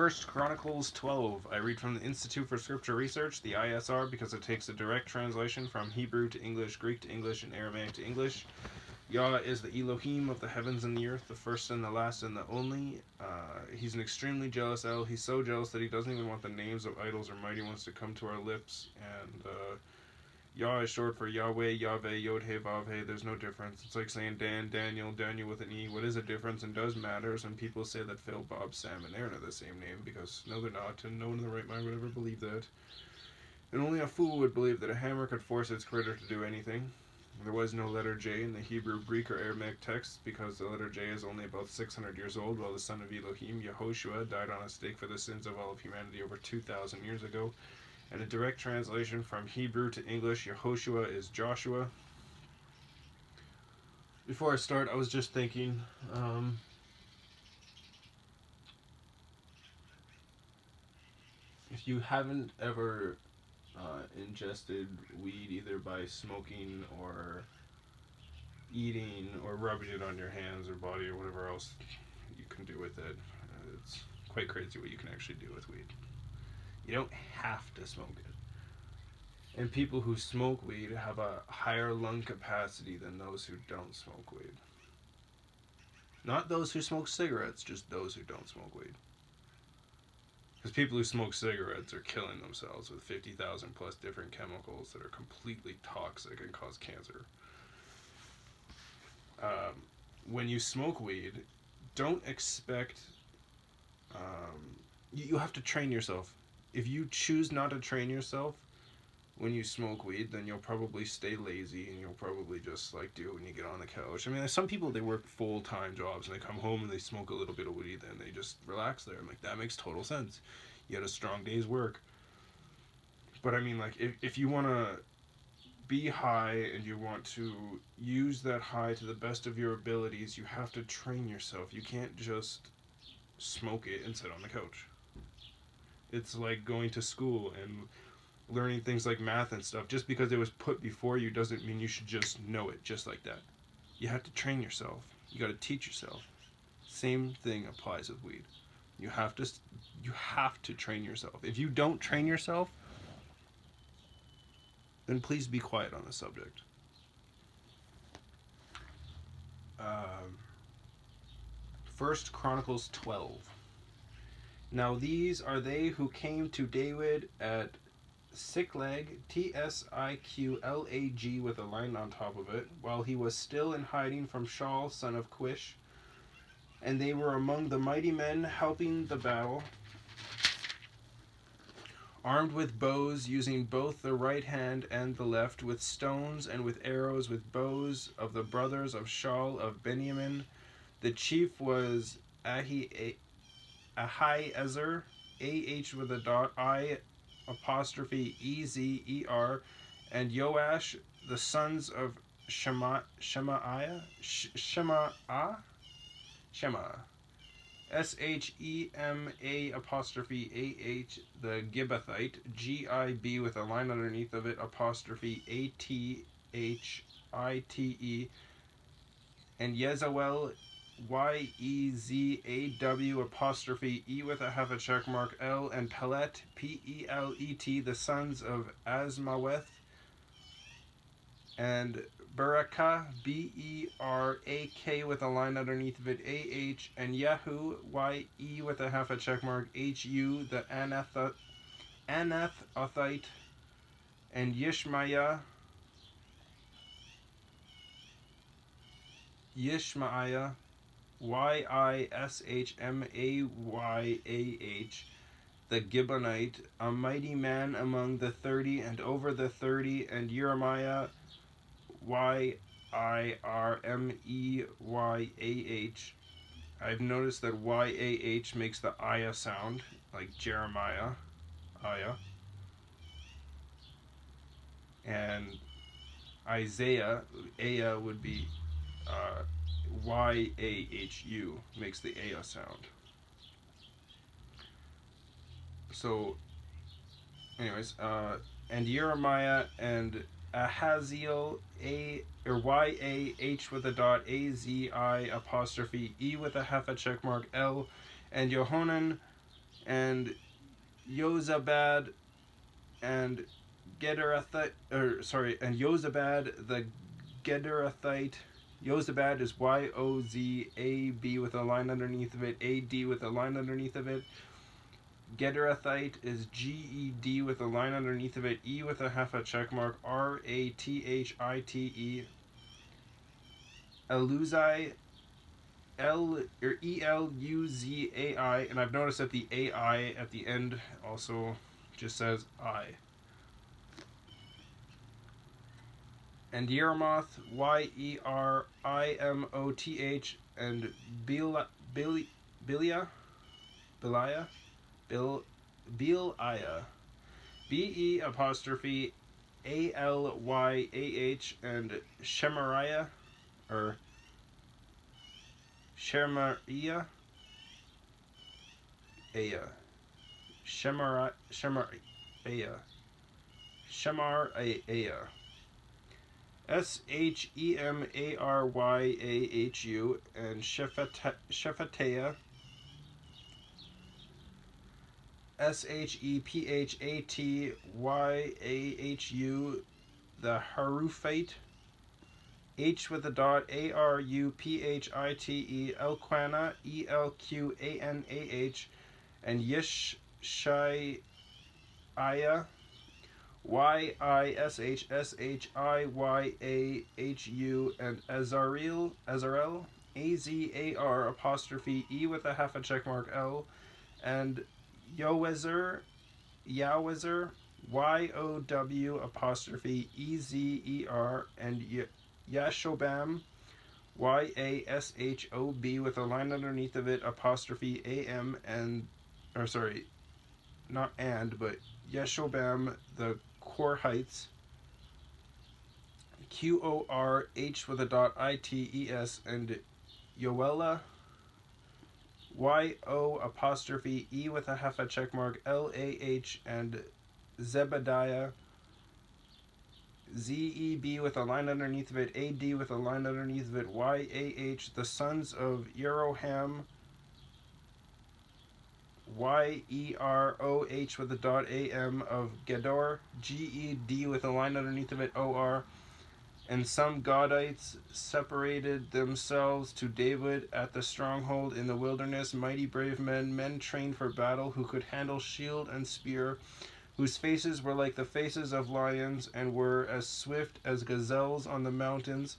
1Chronicles 12. I read from the Institute for Scripture Research, the ISR, because it takes a direct translation from Hebrew to English, Greek to English, and Aramaic to English. Yah is the Elohim of the heavens and the earth, the first and the last and the only. He's an extremely jealous El. He's so jealous that he doesn't even want the names of idols or mighty ones to come to our lips. And Yah is short for YahWeh, YahWeh, Yod-He, Vav-He. There's no difference. It's like saying Dan, Daniel, Daniel with an E. What is a difference and does matter is when people say that Phil, Bob, Sam, and Aaron are the same name, because no, they're not, and no one in the right mind would ever believe that. And only a fool would believe that a hammer could force its critter to do anything. There was no letter J in the Hebrew, Greek, or Aramaic texts because the letter J is only about 600 years old, while the son of Elohim, Yehoshua, died on a stake for the sins of all of humanity over 2,000 years ago. And a direct translation from Hebrew to English, Yehoshua is Joshua. Before I start, I was just thinking, if you haven't ever ingested weed either by smoking or eating or rubbing it on your hands or body or whatever else you can do with it, it's quite crazy what you can actually do with weed. You don't have to smoke it. And people who smoke weed have a higher lung capacity than those who don't smoke weed. Not those who smoke cigarettes, just those who don't smoke weed. Because people who smoke cigarettes are killing themselves with 50,000 plus different chemicals that are completely toxic and cause cancer. When you smoke weed, don't expect... you have to train yourself. If you choose not to train yourself when you smoke weed, then you'll probably stay lazy and you'll probably just like do it when you get on the couch. I mean, some people, they work full-time jobs and they come home and they smoke a little bit of weed and they just relax there. I'm like, that makes total sense. You had a strong day's work. But I mean, like, if you want to be high and you want to use that high to the best of your abilities, you have to train yourself. You can't just smoke it and sit on the couch. It's like going to school and learning things like math and stuff. Just because it was put before you doesn't mean you should just know it just like that. You have to train yourself. You got to teach yourself. Same thing applies with weed. You have to train yourself. If you don't train yourself, then please be quiet on the subject. 1Chronicles 12. Now these are they who came to David at Siklag, T-S-I-Q-L-A-G with a line on top of it, while he was still in hiding from Shaul, son of Quish. And they were among the mighty men helping the battle, armed with bows, using both the right hand and the left, with stones and with arrows, with bows of the brothers of Shaul of Benjamin. The chief was Ahiezer, A-H with a dot, I apostrophe E-Z-E-R, and Joash, the sons of Shema, S-H-E-M-A apostrophe A-H, the Gibbethite, G-I-B with a line underneath of it, apostrophe A-T-H-I-T-E, and Yezawel, Y-E-Z-A-W apostrophe E with a half a check mark L, and Pelet, P-E-L-E-T, the sons of Azmaweth, and Beraka, B-E-R-A-K with a line underneath of it, A-H, and Yahu, Y-E with a half a check mark H-U, the Anathothite, and Yishmaiah, Y-I-S-H-M-A-Y-A-H, the Gibeonite, a mighty man among the 30 and over the 30, and Jeremiah, Y-I-R-M-E-Y-A-H. I've noticed that Y-A-H makes the Ayah sound, like Jeremiah, Ayah. And Isaiah, Ayah would be Y-A-H-U, makes the Ayah sound. So, anyways, and Jeremiah and Ahaziel, Y-A-H with a dot, A-Z-I apostrophe E with a half a check mark L, and Yohanan, and Yozabad and Gederathite, and Yozabad the Gederathite. Yozabad is Yozab with a line underneath of it, AD with a line underneath of it. Gederathite is GED with a line underneath of it, E with a half a check mark, RATHITE. Eluzai, ELUZAI, and I've noticed that the AI at the end also just says I. And Yeremoth, YERIMOTH, and Biliah, Biliah, BE apostrophe ALYAH, and Shemariah, or Shemariah, Shemariah, SHEMARYAHU, and Shephatiah, SHEPHATYAHU, the Haruphite, H with a dot, ARUPHITE, Elquana, ELQANAH, and Yishshaiah, YISHSHIYAHU, and Azarel, AZAR apostrophe E with a half a check mark L, and YahWeh, YOW apostrophe EZER, and Yashobam, YASHOB with a line underneath of it, apostrophe AM, and, or sorry, not and, but Yeshobam, the Korhites, QORH with a dot ITES, and Yoella, YO apostrophe E with a half a check mark LAH, and Zebediah, ZEB with a line underneath of it, AD with a line underneath of it, YAH, the sons of Yeroham, YEROH with a dot AM, of Gedor, GED with a line underneath of it, OR, and some Gadites separated themselves to David at the stronghold in the wilderness, mighty brave men, men trained for battle, who could handle shield and spear, whose faces were like the faces of lions, and were as swift as gazelles on the mountains.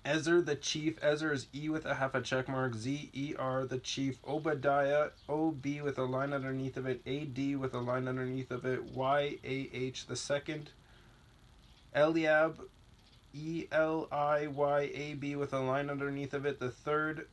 Ezer the chief, Ezer is E with a half a check mark, ZER the chief, Obadiah, OB with a line underneath of it, AD with a line underneath of it, YAH the second, Eliab, ELIYAB with a line underneath of it, the third,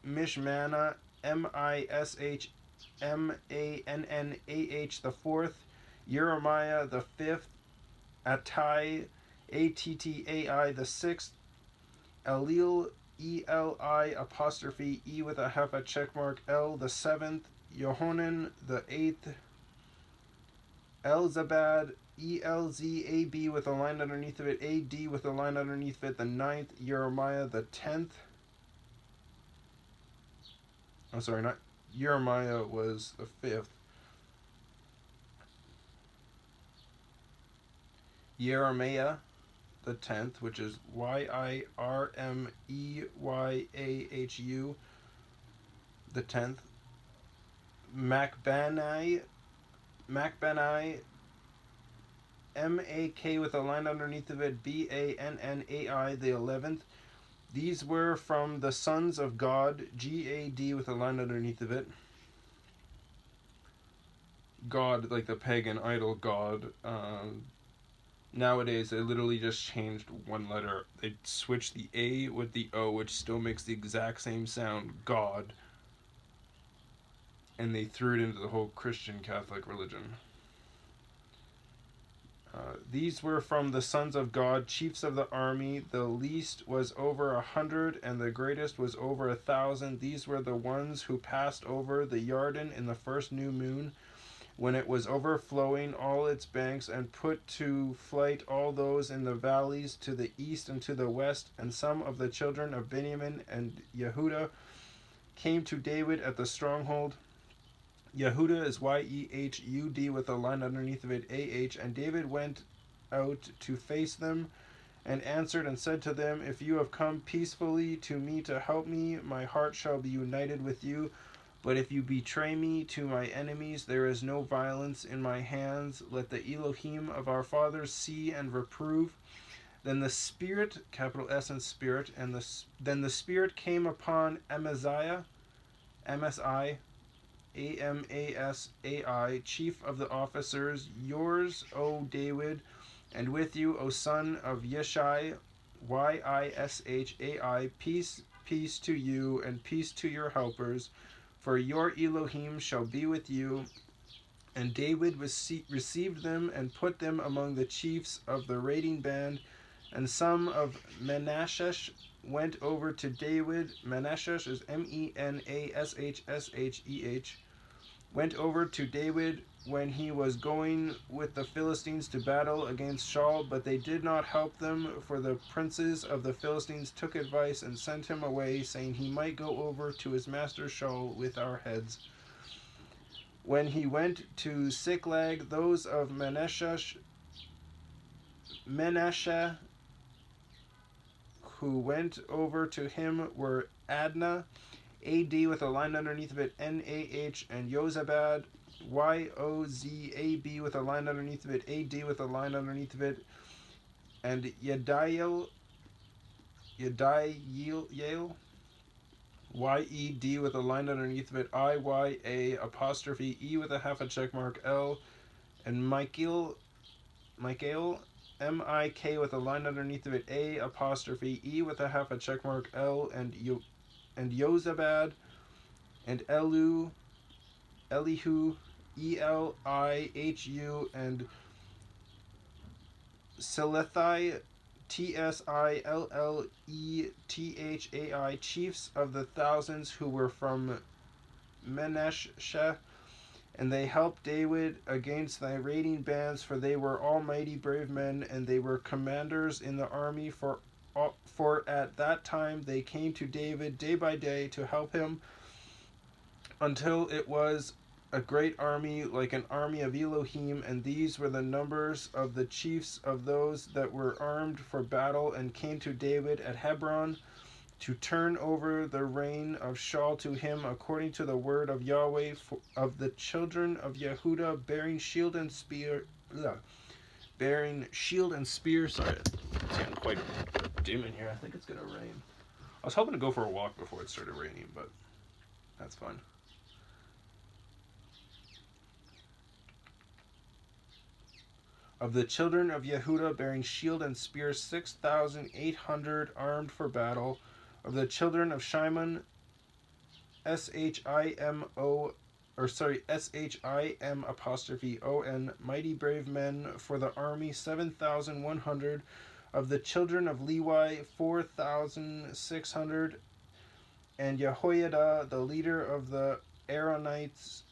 Mishmana, MISHMANNAH the fourth, Jeremiah the fifth, Attai, ATTAI the sixth, Elil, ELI apostrophe E with a half a check mark L the seventh, Yohanan the eighth, Elzabad, ELZAB with a line underneath of it, AD with a line underneath of it, the ninth, Jeremiah the 10th. I'm sorry, not Jeremiah was the 5th. Jeremiah the 10th, which is YIRMEYAHU, the 10th. Macbanai, MAK with a line underneath of it, BANNAI, the 11th. These were from the sons of God, GAD with a line underneath of it. God, like the pagan idol god. Nowadays, they literally just changed one letter. They switched the A with the O, which still makes the exact same sound, God. And they threw it into the whole Christian Catholic religion. These were from the sons of God, chiefs of the army. The least was over 100, and the greatest was over 1,000. These were the ones who passed over the Yarden in the first new moon, when it was overflowing all its banks, and put to flight all those in the valleys to the east and to the west. And some of the children of Benjamin and Yehuda came to David at the stronghold, Yehuda is Yehud with a line underneath of it, AH. And David went out to face them and answered and said to them, if you have come peacefully to me to help me, my heart shall be united with you. But if you betray me to my enemies, there is no violence in my hands. Let the Elohim of our fathers see and reprove. Then the Spirit, capital S in Spirit, then the Spirit came upon Amaziah, MSI, Amasai, chief of the officers, yours, O David, and with you, O son of Yeshai, Yishai, peace, peace to you, and peace to your helpers, for your Elohim shall be with you. And David received them and put them among the chiefs of the raiding band, and some of Manasseh went over to David. Manasseh is Menashsheh, went over to David when he was going with the Philistines to battle against Shaul, but they did not help them, for the princes of the Philistines took advice and sent him away, saying he might go over to his master Shaul with our heads. When he went to Siklag, those of Manasseh who went over to him were Adnah, AD with a line underneath of it, NAH, and Yozabad, YOZAB with a line underneath of it, AD with a line underneath of it, and Yediel, YED with a line underneath of it, IYA apostrophe E with a half a check mark L, and Michael, MIK with a line underneath of it, A apostrophe E with a half a check mark L, and Yozabad, and Elihu, ELIHU, and Silethai, TSILLETHAI, chiefs of the thousands who were from Manasseh, and they helped David against the raiding bands, for they were almighty brave men, and they were commanders in the army, for at that time they came to David day by day to help him, until it was a great army, like an army of Elohim. And these were the numbers of the chiefs of those that were armed for battle, and came to David at Hebron to turn over the reign of Shaul to him, according to the word of YahWeh, of the children of Yehuda, bearing shield and spear. Sorry, it's getting quite dim in here. I think it's gonna rain. I was hoping to go for a walk before it started raining, but that's fine. Of the children of Yehuda, bearing shield and spear, 6,800 armed for battle. Of the children of Shimon, SHIM apostrophe ON, mighty brave men for the army, 7,100. Of the children of Levi, 4,600. And Jehoiada, the leader of the Aaronites,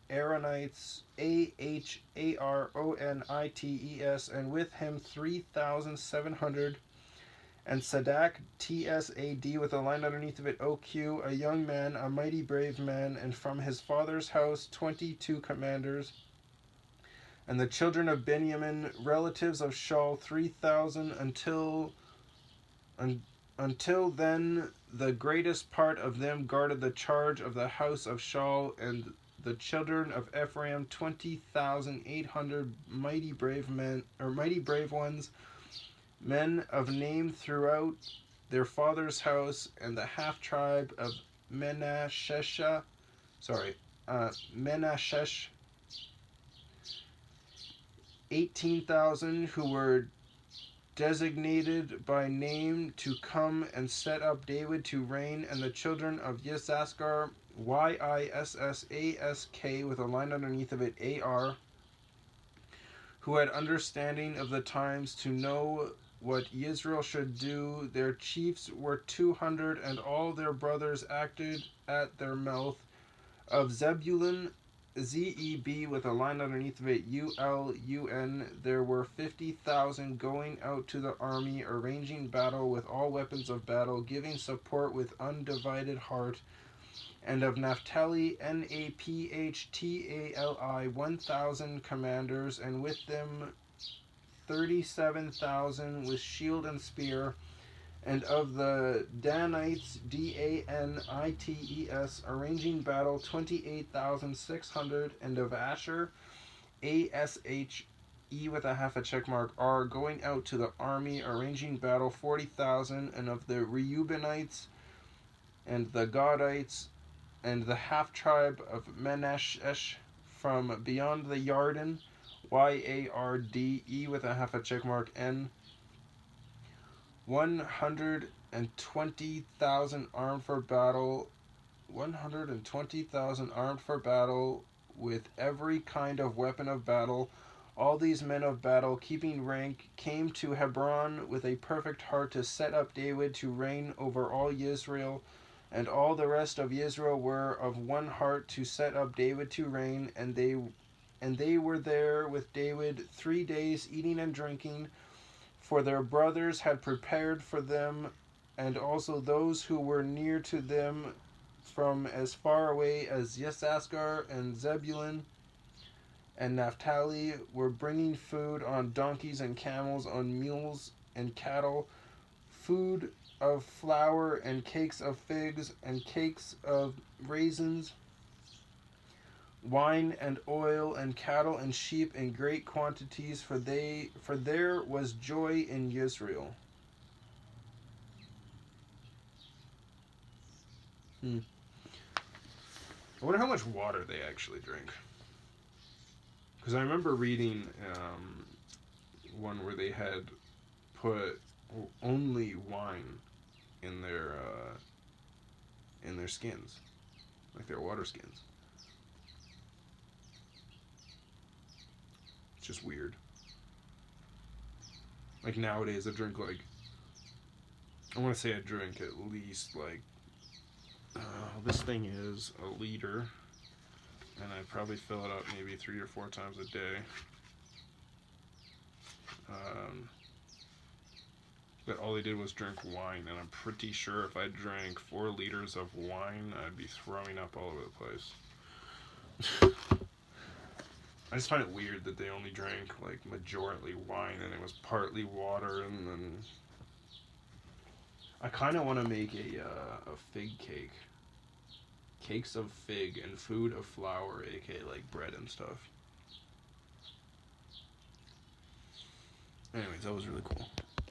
Aaronites, AHARONITES, and with him 3,700. And Sadak, TSAD, with a line underneath of it, OQ, a young man, a mighty brave man, and from his father's house 22 commanders. And the children of Benjamin, relatives of Shaul, 3,000, until then the greatest part of them guarded the charge of the house of Shaul. And the children of Ephraim, 20,800 mighty brave men, or mighty brave ones, men of name throughout their father's house. And the half tribe of Manasseh, 18,000, who were designated by name to come and set up David to reign. And the children of Yissaskar, YISSASK, with a line underneath of it, AR, who had understanding of the times to know what Israel should do. Their chiefs were 200, and all their brothers acted at their mouth. Of Zebulun, ZEB, with a line underneath of it, ULUN, there were 50,000 going out to the army, arranging battle with all weapons of battle, giving support with undivided heart. And of Naphtali, Naphtali, 1,000 commanders, and with them 37,000 with shield and spear. And of the Danites, Danites, arranging battle, 28,600. And of Asher, Ashe with a half a check mark R, going out to the army, arranging battle, 40,000. And of the Reubenites and the Gadites and the half tribe of Menashesh from beyond the Yarden, Yarde with a half a check mark N, 120,000 armed for battle, 120,000 armed for battle with every kind of weapon of battle. All these men of battle, keeping rank, came to Hebron with a perfect heart to set up David to reign over all Israel. And all the rest of Israel were of one heart to set up David to reign. And they were there with David 3 days, eating and drinking, for their brothers had prepared for them, and also those who were near to them from as far away as Yissaschar and Zebulun and Naphtali were bringing food on donkeys and camels, on mules and cattle, food of flour and cakes of figs and cakes of raisins, wine and oil and cattle and sheep in great quantities, for there was joy in Israel. I wonder how much water they actually drink. Because I remember reading one where they had put only wine in their skins, like their water skins. It's just weird. Like nowadays, I drink I want to say I drink at least this thing is a liter, and I probably fill it up maybe 3 or 4 times a day. But all they did was drink wine, and I'm pretty sure if I drank 4 liters of wine, I'd be throwing up all over the place. I just find it weird that they only drank majority wine, and it was partly water, and then I kind of want to make a fig cake. Cakes of fig and food of flour, aka like bread and stuff. Anyways, that was really cool.